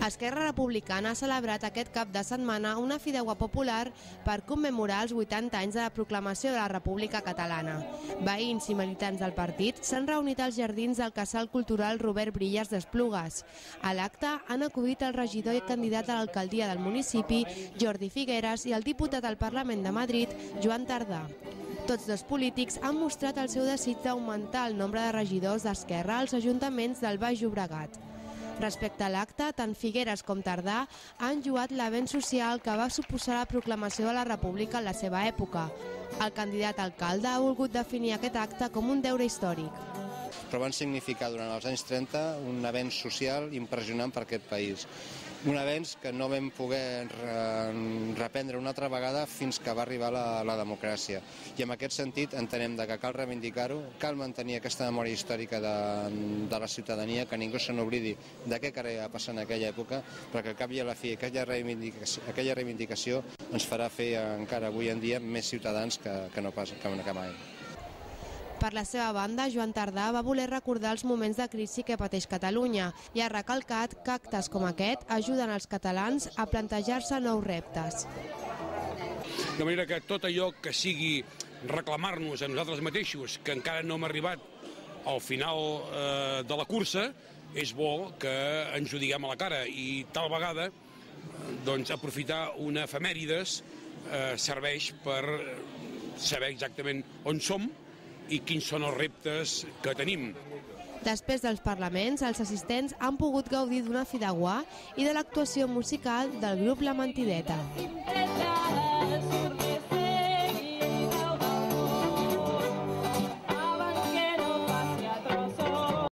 Esquerra Republicana ha celebrat aquest cap de setmana una fideuà popular per commemorar els 80 anys de la proclamació de la República Catalana. Veïns i militants del partit s'han reunit als jardins del Casal Cultural Robert Brillas d'Esplugues. A l'acte han acudit el regidor i candidat a l'alcaldia del municipi, Jordi Figueras, i el diputat al Parlament de Madrid, Joan Tardà. Tots dos polítics han mostrat el seu desig d'augmentar el nombre de regidors d'Esquerra als ajuntaments del Baix Llobregat. Respecte a l'acte, tant Figueras com Tardà han lloat l'avenç social que va suposar la proclamació de la República en la seva època. El candidat a alcalde ha volgut definir aquest acte com un deure històric. Però van significar durant els anys 30 un avenç social impressionant per aquest país. Un avenç que no vam poder reprendre una altra vegada fins que va arribar la democràcia. I en aquest sentit entenem que cal reivindicar-ho, cal mantenir aquesta memòria històrica de la ciutadania, que ningú se n'oblidi de què va passar en aquella època, perquè al cap i a la fi aquella reivindicació ens farà fer encara avui en dia més ciutadans que mai. Per la seva banda, Joan Tardà va voler recordar els moments de crisi que pateix Catalunya i ha recalcat que actes com aquest ajuden els catalans a plantejar-se nous reptes. De manera que tot allò que sigui reclamar-nos a nosaltres mateixos, que encara no hem arribat al final de la cursa, és bo que ens ho diguem a la cara i tal vegada aprofitar una efemèrides serveix per saber exactament on som i quins són els reptes que tenim. Després dels parlaments, els assistents han pogut gaudir d'una fideuà i de l'actuació musical del grup La Mentideta.